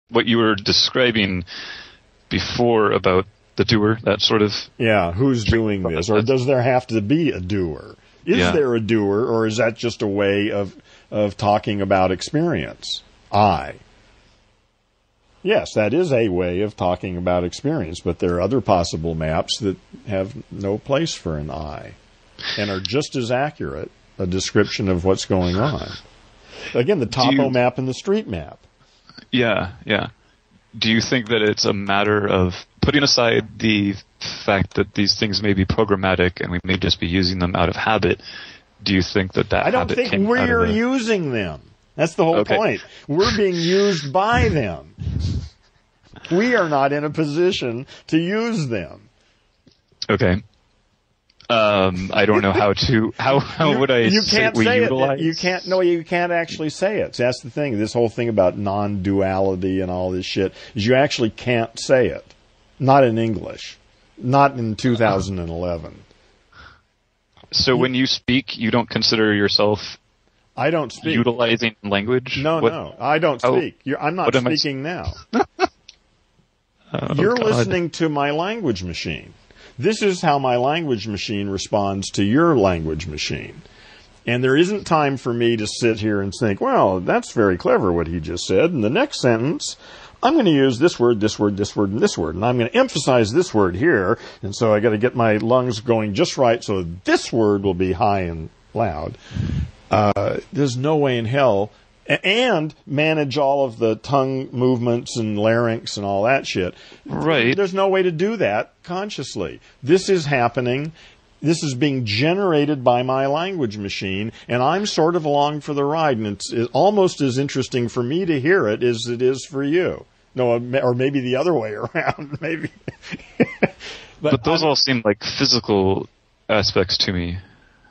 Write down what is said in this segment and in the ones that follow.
what you were describing before about the doer, that sort of... Yeah, who's doing this? Or does there have to be a doer? Is there a doer, or is that just a way of talking about experience? I. Yes, that is a way of talking about experience, but there are other possible maps that have no place for an I and are just as accurate a description of what's going on. Again, the topo map and the street map. Yeah, yeah. Do you think that it's a matter of putting aside the fact that these things may be programmatic and we may just be using them out of habit? Do you think that I don't think we're using them. That's the whole point. We're being used by them. We are not in a position to use them. Okay. I don't know how to. How would I? You can't say utilize? It. You can't. No, you can't actually say it. So that's the thing. This whole thing about non-duality and all this shit is you actually can't say it. Not in English. Not in 2011. So when you speak, you don't consider yourself. I don't speak. Utilizing language? No, I don't speak. I'm not speaking now. You're listening to my language machine. This is how my language machine responds to your language machine. And there isn't time for me to sit here and think, well, that's very clever what he just said. In the next sentence, I'm going to use this word, this word, this word, and this word. And I'm going to emphasize this word here. And so I got to get my lungs going just right so this word will be high and loud. There's no way in hell, and manage all of the tongue movements and larynx and all that shit. Right. There's no way to do that consciously. This is happening. This is being generated by my language machine, and I'm sort of along for the ride, and it's almost as interesting for me to hear it as it is for you. No, or maybe the other way around, maybe. But those all seem like physical aspects to me.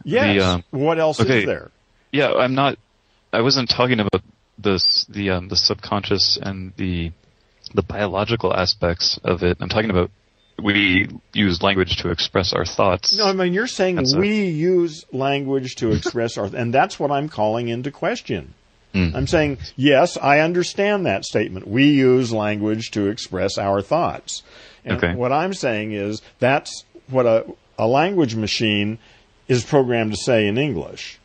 Yes. What else is there? Yeah, I wasn't talking about the subconscious and the biological aspects of it. I'm talking about we use language to express our thoughts. No, I mean, you're saying we use language to express and that's what I'm calling into question. I'm saying, yes, I understand that statement. We use language to express our thoughts. And what I'm saying is that's what a language machine is programmed to say in English.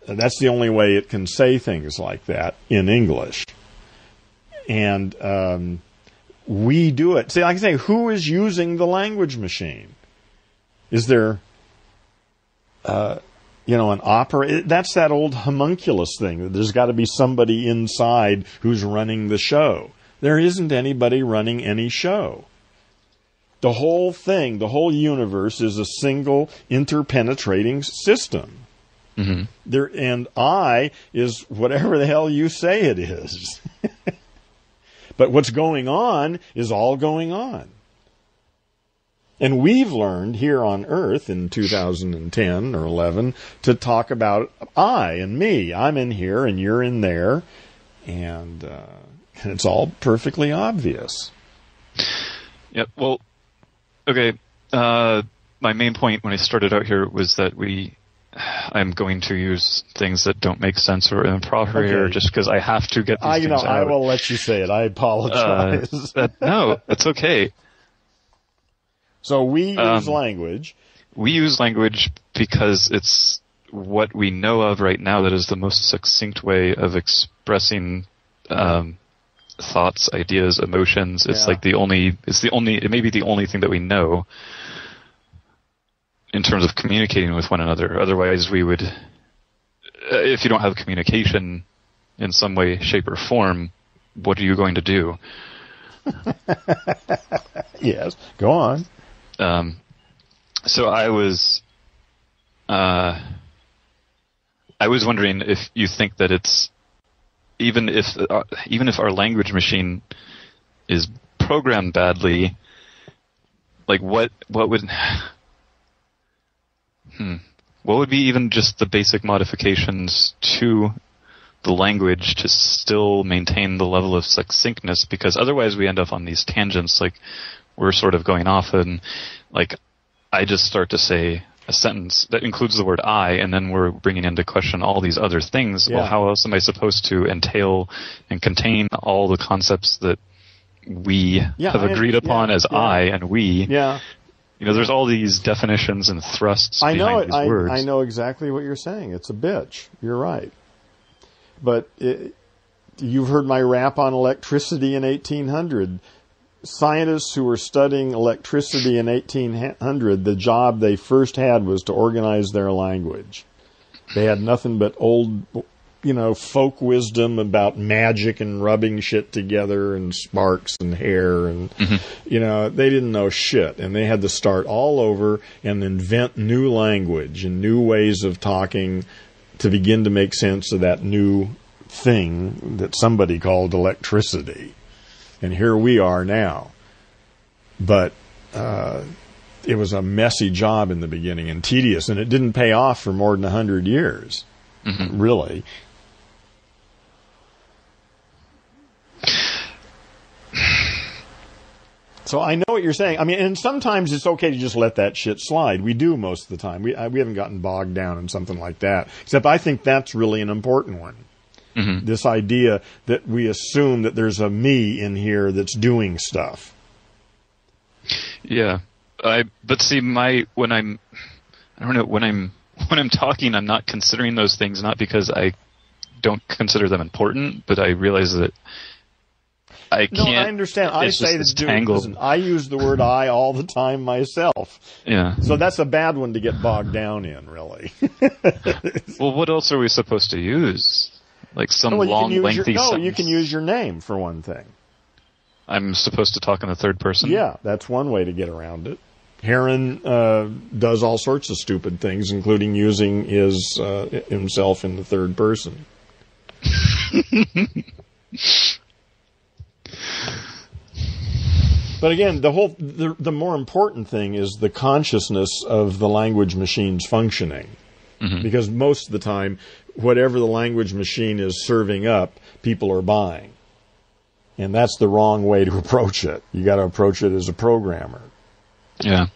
That's the only way it can say things like that in English. And we do it. See, like I say, who is using the language machine? Is there, an operator? That's that old homunculus thing. There's got to be somebody inside who's running the show. There isn't anybody running any show. The whole thing, the whole universe is a single interpenetrating system. Mm-hmm. And I is whatever the hell you say it is. But what's going on is all going on. And we've learned here on Earth in 2010 or 11 to talk about I and me. I'm in here and you're in there. And it's all perfectly obvious. Yeah, well, okay. My main point when I started out here was that I'm going to use things that don't make sense or improper here just because I have to get these things out. I will let you say it. I apologize. No, it's okay. So we use language. We use language because it's what we know of right now that is the most succinct way of expressing thoughts, ideas, emotions. It's it may be the only thing that we know in terms of communicating with one another. Otherwise, we would, if you don't have communication in some way, shape, or form, what are you going to do? Yes, go on. So I was wondering if you think that it's even if our language machine is programmed badly, like what would be even just the basic modifications to the language to still maintain the level of succinctness? Because otherwise we end up on these tangents, like we're sort of going off, and like I just start to say a sentence that includes the word I, and then we're bringing into question all these other things. Yeah. Well, how else am I supposed to entail and contain all the concepts that we have agreed upon as I and we? Yeah. You know, there's all these definitions and thrusts behind these words. I know exactly what you're saying. It's a bitch. You're right. But you've heard my rap on electricity in 1800. Scientists who were studying electricity in 1800, the job they first had was to organize their language. They had nothing but old, folk wisdom about magic and rubbing shit together and sparks and hair and, they didn't know shit. And they had to start all over and invent new language and new ways of talking to begin to make sense of that new thing that somebody called electricity. And here we are now. But it was a messy job in the beginning and tedious, and it didn't pay off for more than 100 years, really. So I know what you're saying. I mean, and sometimes it's okay to just let that shit slide. We do most of the time. We haven't gotten bogged down in something like that. Except I think that's really an important one. This idea that we assume that there's a me in here that's doing stuff. Yeah, but see, when I'm talking, I'm not considering those things, not because I don't consider them important, but I realize that I can't. No, I understand. I say that tangled. I use the word I all the time myself. Yeah. So that's a bad one to get bogged down in, really. Well, what else are we supposed to use? Like some lengthy sentence? No, you can use your name, for one thing. I'm supposed to talk in the third person? Yeah, that's one way to get around it. Heron does all sorts of stupid things, including using himself in the third person. But again, the more important thing is the consciousness of the language machine's functioning. Because most of the time, whatever the language machine is serving up, people are buying. And that's the wrong way to approach it. You got to approach it as a programmer. Yeah.